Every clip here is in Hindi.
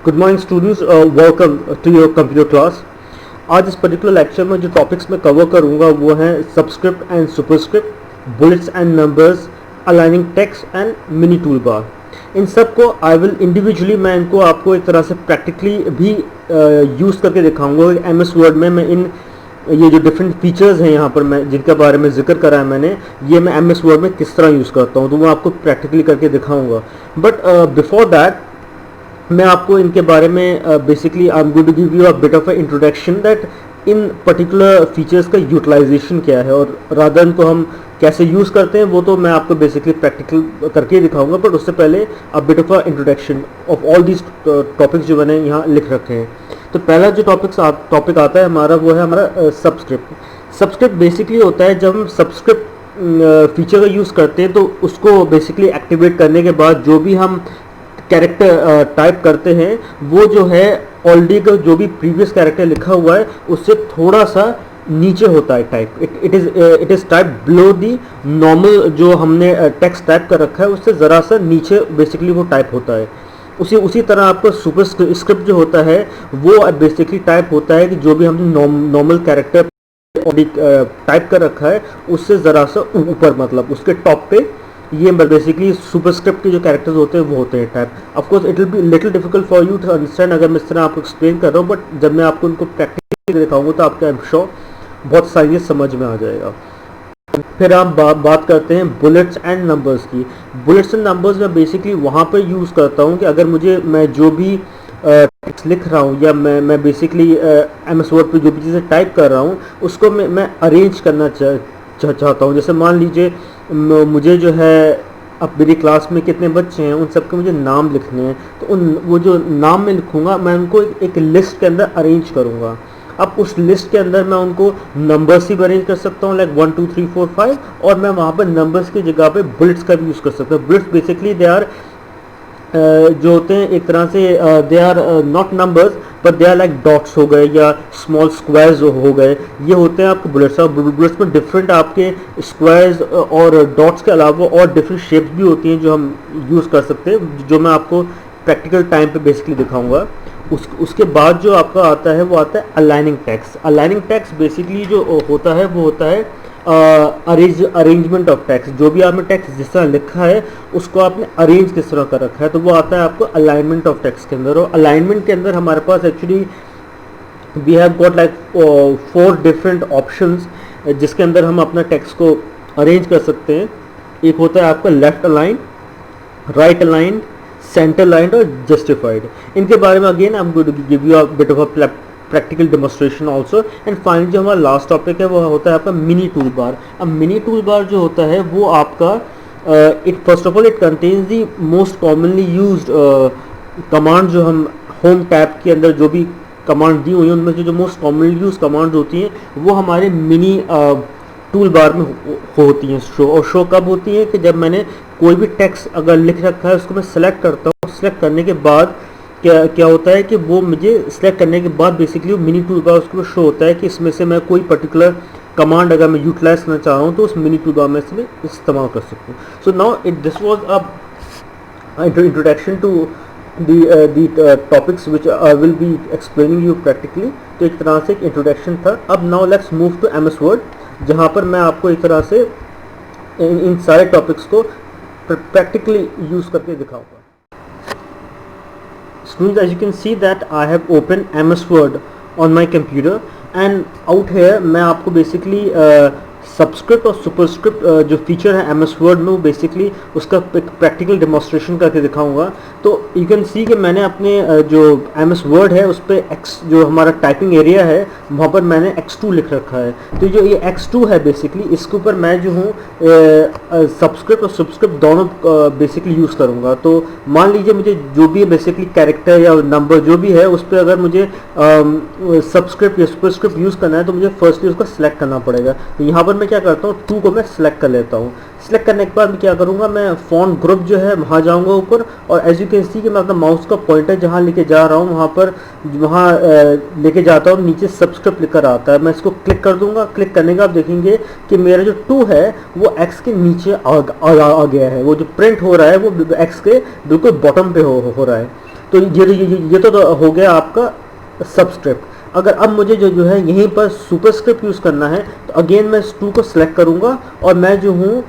Good morning students, welcome to your computer class. आज इस पर्टिकुलर लेक्चर में जो टॉपिक्स मैं कवर करूंगा वो हैं subscript and superscript, bullets and numbers, aligning text and mini tool bar. इन सब को आई विल इंडिविजुअली मैं इनको आपको एक तरह से प्रैक्टिकली भी यूज़ करके दिखाऊंगा। एम एस वर्ड में मैं इन ये जो डिफरेंट फीचर्स हैं यहाँ पर मैं जिनके बारे में जिक्र करा है मैंने, ये मैं एम एस वर्ड में किस तरह यूज़ करता हूँ तो मैं आपको प्रैक्टिकली करके दिखाऊंगा। बट बिफोर दैट मैं आपको इनके बारे में basically I am going to give you a bit of a introduction that इन पर्टिकुलर फीचर्स का यूटिलाइजेशन क्या है और रादर इनको हम कैसे यूज़ करते हैं वो तो मैं आपको बेसिकली प्रैक्टिकल करके दिखाऊंगा। बट उससे पहले अ bit of a introduction of all these topics जो मैंने यहाँ लिख रखे हैं। तो पहला जो टॉपिक आता है हमारा वो है हमारा सबस्क्रिप्ट। सबस्क्रिप्ट बेसिकली होता है जब हम सबस्क्रिप्ट फीचर का यूज़ करते हैं तो उसको बेसिकली एक्टिवेट करने के बाद जो भी हम कैरेक्टर टाइप करते हैं वो जो है ऑलरेडी का जो भी प्रीवियस कैरेक्टर लिखा हुआ है उससे थोड़ा सा नीचे होता है type. It is type below the normal जो हमने टेक्स्ट टाइप कर रखा है उससे ज़रा सा नीचे बेसिकली वो टाइप होता है। उसी तरह आपका सुपर स्क्रिप्ट जो होता है वो बेसिकली टाइप होता है कि जो भी हमने नॉर्मल कैरेक्टर टाइप कर रखा है उससे ज़रा सा ऊपर, मतलब उसके टॉप पे ये बेसिकली सुपरस्क्रिप्ट के जो कैरेक्टर्स होते हैं वो होते हैं type. Of course it will be little difficult for you to understand अगर मैं इस तरह आपको एक्सप्लेन कर रहा हूँ, बट जब मैं आपको उनको प्रैक्टिकली दिखाऊंगा तो आपको आई एम श्योर बहुत सारी ये समझ में आ जाएगा। फिर हम बात करते हैं बुलेट्स एंड नंबर्स की। बुलेट्स एंड नंबर्स मैं बेसिकली वहाँ पर यूज़ करता हूँ कि अगर मैं जो भी टेक्स्ट लिख रहा हूँ या मैं बेसिकली एम एस वर्ड पर जो भी चीज़ें टाइप कर रहा हूँ उसको मैं अरेंज करना चाहता हूँ। जैसे मान लीजिए मुझे जो है अब मेरी क्लास में कितने बच्चे हैं उन सबके मुझे नाम लिखने हैं तो वो जो नाम मैं लिखूँगा मैं उनको एक लिस्ट के अंदर अरेंज करूँगा। अब उस लिस्ट के अंदर मैं उनको नंबर्स ही अरेंज कर सकता हूँ लाइक 1 2 3 4 5, और मैं वहाँ पर नंबर्स की जगह पे बुलेट्स का भी यूज़ कर सकता हूँ। बुलेट्स बेसिकली दे आर जो होते हैं एक तरह से they are not numbers but they are like dots हो गए या स्मॉल स्क्वायर्स हो गए, ये होते हैं आपके बुलेट्स। और बुलेट्स में डिफरेंट आपके स्क्वायर्स और डॉट्स के अलावा और डिफरेंट शेप्स भी होती हैं जो हम यूज़ कर सकते हैं, जो मैं आपको प्रैक्टिकल टाइम पे बेसिकली दिखाऊंगा। उसके बाद जो आपका आता है वो आता है aligning text. Aligning text basically जो होता है वो होता है अरेंजमेंट ऑफ टेक्स्ट। जो भी आपने टेक्स्ट जिस तरह लिखा है उसको आपने अरेंज किस तरह कर रखा है तो वो आता है आपको अलाइनमेंट ऑफ टेक्स्ट के अंदर। और अलाइनमेंट के अंदर हमारे पास actually we have got like 4 different options जिसके अंदर हम अपना टेक्स्ट को अरेंज कर सकते हैं। एक होता है आपका left align, right align, center line और जस्टिफाइड। इनके बारे में again I am going to give you a bit of a practical demonstration also. And finally जो हमारा लास्ट टॉपिक है वो होता है आपका मिनी टूल बार। अब मिनी टूल बार जो होता है वो आपका it first of all it contains the most commonly used command जो हम होम टैब के अंदर जो भी कमांड दी हुई हैं उनमें से जो मोस्ट कॉमनली यूज कमांड होती हैं वो हमारे मिनी टूल बार में होती हैं। शो कब होती है कि जब मैंने कोई भी टेक्स्ट अगर लिख रखा है उसको मैं सेलेक्ट करता हूँ। सेलेक्ट करने के बाद क्या होता है कि वो मुझे सेलेक्ट करने के बाद बेसिकली मिनी टूल बार उसको शो होता है कि इसमें से मैं कोई पर्टिकुलर कमांड अगर मैं यूटिलाइज करना चाह रहा हूँ तो उस मिनी टूल बार में से मैं इस्तेमाल कर सकता हूँ। So now this was a introduction to the topics which I will be explaining you practically। तो एक तरह से एक इंट्रोडक्शन था। अब now let's move to M S word जहाँ पर मैं आपको एक तरह से इन सारे टॉपिक्स को प्रैक्टिकली यूज़ करके दिखाऊंगा। Students, as you can see that I have opened MS Word on my computer and out here मैं आपको basically सबस्क्रिप्ट और सुपरस्क्रिप्ट जो फीचर है एम एस वर्ड में वो बेसिकली उसका एक प्रैक्टिकल डेमोन्स्ट्रेशन करके दिखाऊंगा। तो यू कैन सी कि मैंने अपने जो एम एस वर्ड है उस पर एक्स जो हमारा टाइपिंग एरिया है वहाँ पर मैंने x2 लिख रखा है। तो जो ये x2 है बेसिकली इसके ऊपर मैं जो हूँ सबस्क्रिप्ट और सबस्क्रिप्ट दोनों बेसिकली यूज़ करूँगा। तो मान लीजिए मुझे जो भी बेसिकली कैरेक्टर या नंबर जो भी है उस पर अगर मुझे सबस्क्रिप्ट या सुपरस्क्रिप्ट यूज़ करना है तो मुझे फर्स्टली उसको सिलेक्ट करना पड़ेगा। तो यहाँ पर मैं क्या करता हूँ 2 को मैं सिलेक्ट कर लेता हूँ। सिलेक्ट करने के बाद मैं क्या करूँगा मैं फॉन्ट ग्रुप जो है वहाँ जाऊँगा ऊपर और एज यू कैन सी कि मैं अपना माउस का पॉइंटर जहाँ लेके जा रहा हूँ वहाँ लेके जाता हूँ नीचे सबस्क्रिप्ट लिखकर आता है। मैं इसको क्लिक कर दूंगा। क्लिक करने के बाद देखेंगे कि मेरा जो 2 है वो x के नीचे आ गया है। वो जो प्रिंट हो रहा है वो x के बिल्कुल बॉटम पे हो रहा है। तो ये तो हो गया आपका सबस्क्रिप्ट। अगर अब मुझे जो है यहीं पर सुपरस्क्रिप्ट यूज़ करना है तो अगेन मैं इस 2 को सिलेक्ट करूँगा और मैं जो हूँ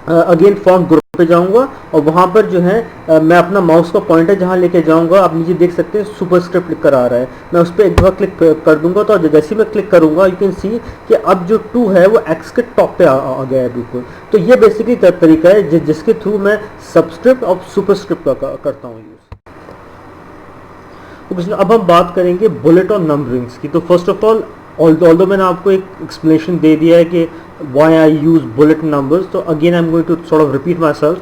अगेन फॉन्ट ग्रुप पे जाऊंगा और वहां पर जो है मैं अपना माउस का पॉइंटर जहां लेके जाऊंगा, आप नीचे देख सकते हैं सुपरस्क्रिप्ट लिख कर आ रहा है, मैं उस पर एक दफ़ा क्लिक कर दूंगा। तो जैसे मैं क्लिक करूंगा यू कैन सी कि अब जो 2 है वो एक्स के टॉप पे आ गया है बिल्कुल। तो ये बेसिकली तरीका है जिसके थ्रू मैं सबस्क्रिप्ट और सुपरस्क्रिप्ट का करता हूँ यूज़। तो अब हम बात करेंगे बुलेट और नंबरिंग्स की। तो फर्स्ट ऑफ ऑल ऑल्दो मैंने आपको एक एक्सप्लेनेशन दे दिया है कि why I use bullet numbers, तो again I am going to sort of repeat myself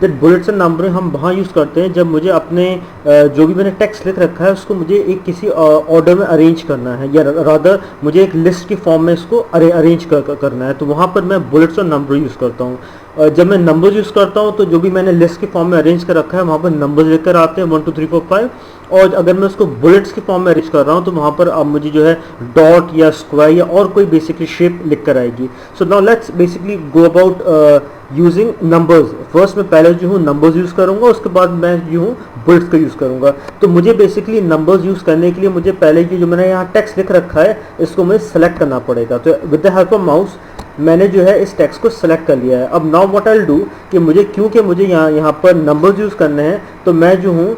that bullets and numbering हम वहाँ यूज़ करते हैं जब मुझे अपने जो भी मैंने टेक्स्ट लिख रखा है उसको मुझे एक किसी ऑर्डर में अरेंज करना है, या रादर मुझे एक लिस्ट की फॉर्म में इसको अरेंज करना है। तो वहाँ पर मैं बुलेट्स और नंबर यूज़ करता हूँ। जब मैं नंबर्स यूज़ करता हूँ तो जो भी मैंने लिस्ट की फॉर्म में अरेंज कर रखा है वहाँ पर नंबर्स लेकर आते हैं 1 2 3 4 5, और अगर मैं उसको बुलेट्स की फॉर्म में अरेंज कर रहा हूँ तो वहाँ पर अब मुझे जो है डॉट या स्क्वायर या और कोई बेसिकली शेप लिख कर आएगी। So now let's basically go about using numbers. First मैं पहले जो हूँ नंबर्स यूज़ करूँगा, उसके बाद मैं जो हूँ बुलेट्स का यूज़ करूँगा। तो मुझे बेसिकली नंबर्स यूज़ करने के लिए मुझे पहले की जो मैंने यहाँ टेक्स्ट लिख रखा है इसको मुझे सेलेक्ट करना पड़ेगा। तो with the help of mouse मैंने जो है इस टेक्स्ट को सेलेक्ट कर लिया है। अब now what I will do कि मुझे क्योंकि मुझे यहाँ पर नंबर्स यूज़ करने हैं तो मैं जो हूँ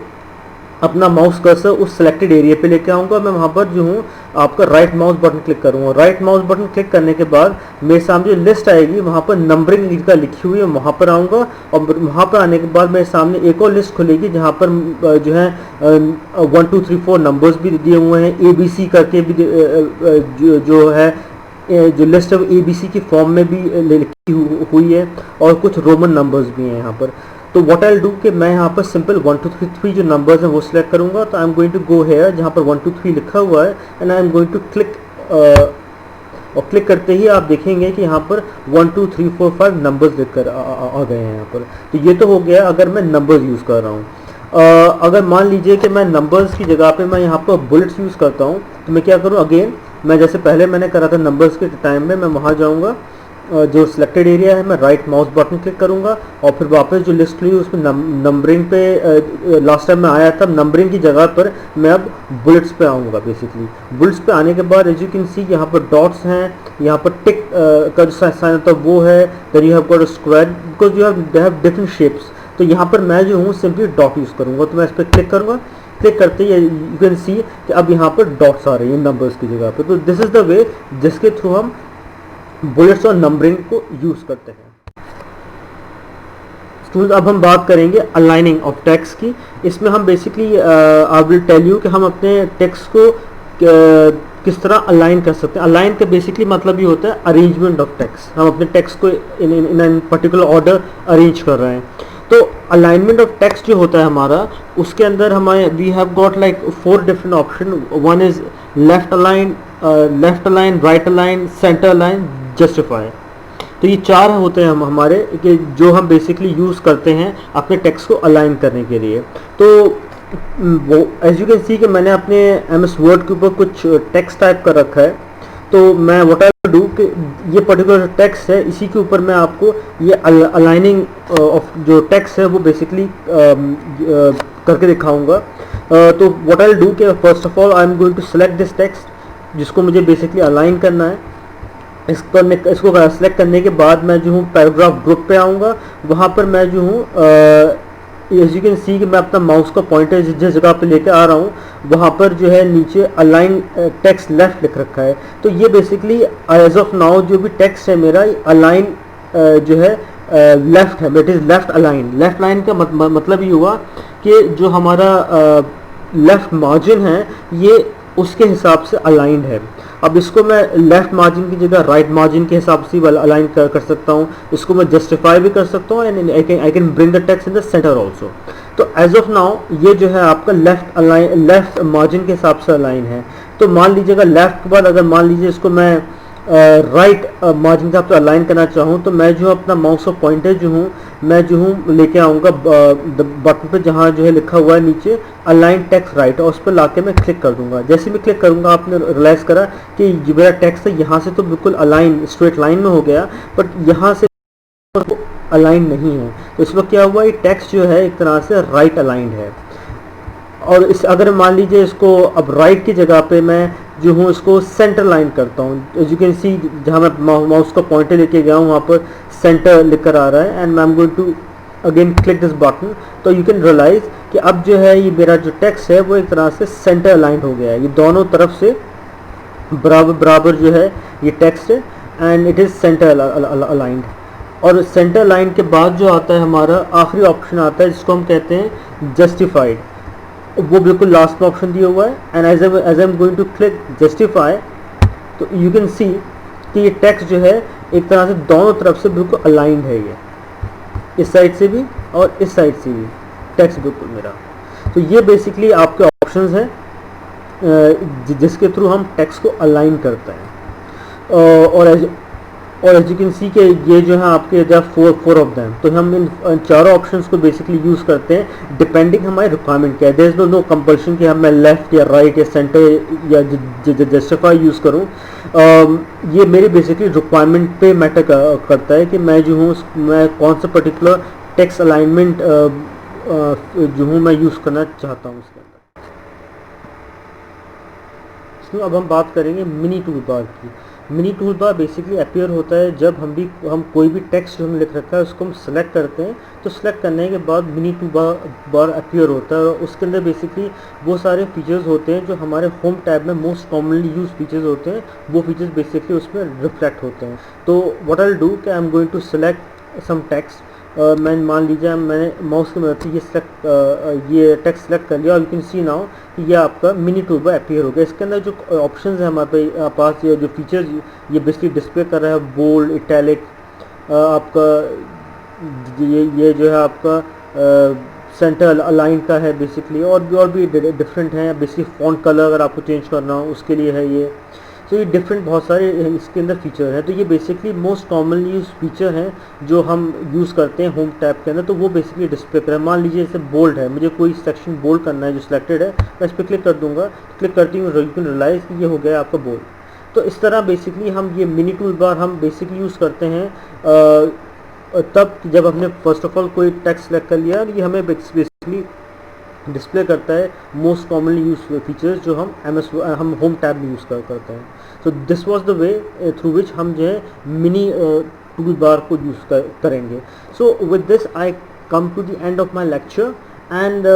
अपना माउस कर्सर उस सिलेक्टेड एरिया पे लेके आऊँगा। मैं वहाँ पर जो हूँ आपका राइट माउस बटन क्लिक करूँगा। राइट माउस बटन क्लिक करने के बाद मेरे सामने जो लिस्ट आएगी वहाँ पर नंबरिंग का लिखी हुई है, वहाँ पर आऊँगा और वहाँ पर आने के बाद मेरे सामने एक और लिस्ट खुलेगी जहाँ पर जो है 1 2 3 4 नंबर्स भी दिए हुए हैं, ABC करके भी जो है जो लिस्ट है ABC की फॉर्म में भी लिखी हुई है, और कुछ रोमन नंबर्स भी हैं यहाँ पर। तो व्हाट आई विल डू कि मैं यहाँ पर सिंपल 1 2 3 जो नंबर्स हैं वो सिलेक्ट करूँगा। तो I am going to go here जहाँ पर 1 2 3 लिखा हुआ है and I am going to click, और क्लिक करते ही आप देखेंगे कि यहाँ पर 1 2 3 4 5 नंबर्स लिखकर आ गए हैं यहाँ पर। तो ये तो हो गया अगर मैं नंबर्स यूज़ कर रहा हूँ। अगर मान लीजिए कि मैं नंबर्स की जगह पे मैं यहाँ पर बुलेट्स यूज़ करता हूँ तो मैं क्या करूँ, अगेन मैं जैसे पहले मैंने करा था नंबर्स के टाइम में, मैं वहाँ जाऊँगा जो सिलेक्टेड एरिया है मैं राइट माउस बटन क्लिक करूंगा और फिर वापस जो लिस्ट ली उसमें नंबरिंग पे लास्ट टाइम मैं आया था, नंबरिंग की जगह पर मैं अब बुलेट्स पे आऊँगा। बेसिकली बुलेट्स पे आने के बाद एज यू कैन सी यहाँ पर डॉट्स हैं, यहाँ पर टिक का जो साइन होता है वो है, then you have got a square because you have different shapes. तो यहाँ पर मैं जो हूँ सिंपली डॉट यूज़ करूँगा। तो मैं इस पर क्लिक करूँगा, क्लिक करते ही यू कैन सी कि अब यहाँ पर डॉट्स आ रही हैं नंबर्स की जगह पे। तो दिस इज़ द वे जिसके थ्रू हम बुलेट्स और नंबरिंग को यूज़ करते हैं। स्टूडेंट्स अब हम बात करेंगे अलाइनिंग ऑफ टेक्स्ट की। इसमें हम basically I will tell you कि हम अपने टेक्स्ट को किस तरह अलाइन कर सकते हैं। अलाइन का बेसिकली मतलब ये होता है अरेंजमेंट ऑफ टेक्स्ट। हम अपने टेक्स्ट को इन पर्टिकुलर ऑर्डर अरेंज कर रहे हैं। तो अलाइनमेंट ऑफ टेक्स्ट जो होता है हमारा, उसके अंदर हमारे we have got like 4 different option. One is left align, right align, center align, justify. तो ये 4 होते हैं हमारे कि जो हम बेसिकली यूज़ करते हैं अपने टेक्स्ट को अलाइन करने के लिए। तो वो एज यू कैन सी कि मैंने अपने MS वर्ड के ऊपर कुछ टेक्स्ट टाइप कर रखा है। तो मैं व्हाट आई विल डू कि ये पर्टिकुलर टेक्स्ट है, इसी के ऊपर मैं आपको ये अलाइनिंग ऑफ जो टेक्स्ट है वो बेसिकली करके दिखाऊंगा। तो व्हाट आई विल डू कि first of all I am going to select this text जिसको मुझे बेसिकली अलाइन करना है। इसको सेलेक्ट करने के बाद मैं जो हूँ पैराग्राफ ग्रुप पे आऊँगा। वहाँ पर मैं जो हूँ एज यू कैन सी कि मैं अपना माउस का पॉइंटर जिस जगह पे लेके आ रहा हूँ वहाँ पर जो है नीचे अलाइन टेक्स्ट लेफ्ट लिख रखा है। तो ये बेसिकली एज ऑफ नाउ जो भी टेक्स्ट है मेरा अलाइन जो है लेफ्ट है, it is left align. Left line का मतलब ये हुआ कि जो हमारा लेफ्ट मार्जिन है ये उसके हिसाब से अलाइंड है। अब इसको मैं लेफ्ट मार्जिन की जगह राइट मार्जिन के हिसाब से अलाइन कर सकता हूँ। इसको मैं जस्टिफाई भी कर सकता हूँ and I can bring the text in the centre also. तो एज ऑफ नाउ ये जो है आपका लेफ्ट मार्जिन के हिसाब से अलाइन है। तो मान लीजिएगा लेफ्ट के बाद अगर मान लीजिए इसको मैं राइट मार्जिन के हिसाब से अलाइन करना चाहूँ तो मैं जो अपना माउस ऑफ पॉइंटर जो हूँ मैं जो हूँ लेके आऊँगा बटन पे जहाँ जो है लिखा हुआ है नीचे अलाइन टेक्स्ट राइट, और उस पर लाके मैं क्लिक कर दूंगा। जैसे मैं क्लिक करूँगा आपने रियलाइज़ करा कि जो मेरा टेक्स्ट है यहाँ से तो बिल्कुल अलाइन स्ट्रेट लाइन में हो गया, बट यहाँ से अलाइन नहीं है। तो इस वक्त क्या हुआ, ये टेक्स्ट जो है एक तरह से राइट अलाइंड है। और इस अगर मान लीजिए इसको अब राइट की जगह पे मैं जो हूँ इसको सेंटर लाइन करता हूँ, एज यू कैन सी जहाँ मैं माउस का पॉइंटर लेके गया हूँ वहाँ पर सेंटर लिख कर आ रहा है, and I am going to again click this button, तो यू कैन रियलाइज कि अब जो है ये मेरा जो टेक्स्ट है वो एक तरह से सेंटर अलाइंड हो गया है, ये दोनों तरफ से बराबर बराबर जो है ये टेक्स्ट है, and it is centre aligned. और सेंटर लाइन के बाद जो आता है हमारा आखिरी ऑप्शन आता है जिसको हम कहते हैं जस्टिफाइड, वो बिल्कुल लास्ट में ऑप्शन दिया हुआ है, and as I am going to click justify, तो यू कैन सी कि ये टेक्स्ट जो है एक तरह से दोनों तरफ से बिल्कुल अलाइंड है, ये इस साइड से भी और इस साइड से भी टेक्स्ट बिल्कुल मेरा। तो ये बेसिकली आपके ऑप्शंस हैं जिसके थ्रू हम टेक्स्ट को अलाइन करते हैं। और एज यू कैन सी कि ये जो है आपके जब फोर ऑफ दैम, तो हम इन चारों ऑप्शंस को बेसिकली यूज़ करते हैं डिपेंडिंग हमारी रिक्वायरमेंट क्या है। देयर इज नो कंपल्शन कि हम मैं लेफ्ट या राइट या सेंटर या जस्टिफाई यूज़ करूँ। ये मेरी बेसिकली रिक्वायरमेंट पे मैटर करता है कि मैं जो हूँ मैं कौन सा पर्टिकुलर टेक्स्ट अलाइनमेंट जो हूँ मैं यूज़ करना चाहता हूँ इसके अंदर। इसमें अब हम बात करेंगे मिनी टूल बार की। Mini tool bar basically appear होता है जब हम कोई भी टेक्स्ट जो हमने लिख रखा है उसको हम सेलेक्ट करते हैं, तो सेलेक्ट करने के बाद मिनी टूल बार अपीयर होता है। और उसके अंदर बेसिकली वो सारे फीचर्स होते हैं जो हमारे होम टैब में मोस्ट कॉमनली यूज फीचर्स होते हैं, वो फीचर्स बेसिकली उसमें रिफ्लेक्ट होते हैं। तो व्हाट आई विल डू कि I am going to select some text. मैं मान लीजिए मैंने माउस की मदद से ये टेक्स्ट सेलेक्ट कर लिया, और यू कैन सी नाउ कि ये आपका मिनी टूल बार अपीयर हो गया। इसके अंदर जो ऑप्शंस हैं हमारे पास, ये जो फीचर्स ये बेसिकली डिस्प्ले कर रहा है, बोल्ड, इटैलिक, आपका ये जो है आपका सेंटर अलाइन का है बेसिकली, और भी डिफरेंट हैं। बेसिकली फॉन्ट कलर अगर आपको चेंज करना हो उसके लिए है ये। तो ये डिफरेंट बहुत सारे इसके अंदर फीचर हैं। तो ये basically most commonly use feature हैं जो हम यूज़ करते हैं होम टैब के अंदर, तो वो बेसिकली डिस्प्ले करें। मान लीजिए जैसे बोल्ड है, मुझे कोई सेक्शन बोल्ड करना है जो सिलेक्टेड है, मैं इस पर क्लिक कर दूंगा, क्लिक करती हूँ यू कैन रियलाइज कि ये हो गया आपका बोल्ड। तो इस तरह बेसिकली हम ये मिनी टूल बार हम बेसिकली यूज़ करते हैं तब जब हमने फर्स्ट ऑफ ऑल कोई टेक्स्ट सेलेक्ट कर लिया, ये हमें बेसिकली डिस्प्ले करता है मोस्ट कॉमनली यूज फीचर्स जो हम होम टैब में यूज़ करते हैं। So this was the way through which हम जो है मिनी टूल बार को यूज़ करेंगे। So with this I come to the end of my lecture, and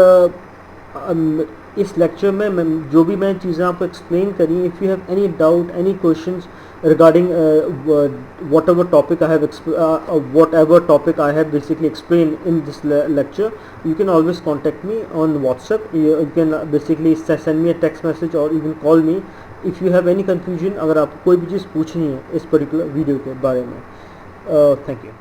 इस लेक्चर में मैं जो भी मैं चीज़ें आपको एक्सप्लेन करी, if you have any doubt, any questions regarding whatever topic I have basically explained in this lecture, you can always contact me on WhatsApp. You can basically send me a text message or even call me if you have any confusion, अगर आपको कोई भी चीज़ पूछनी है इस particular वीडियो के बारे में। Thank you.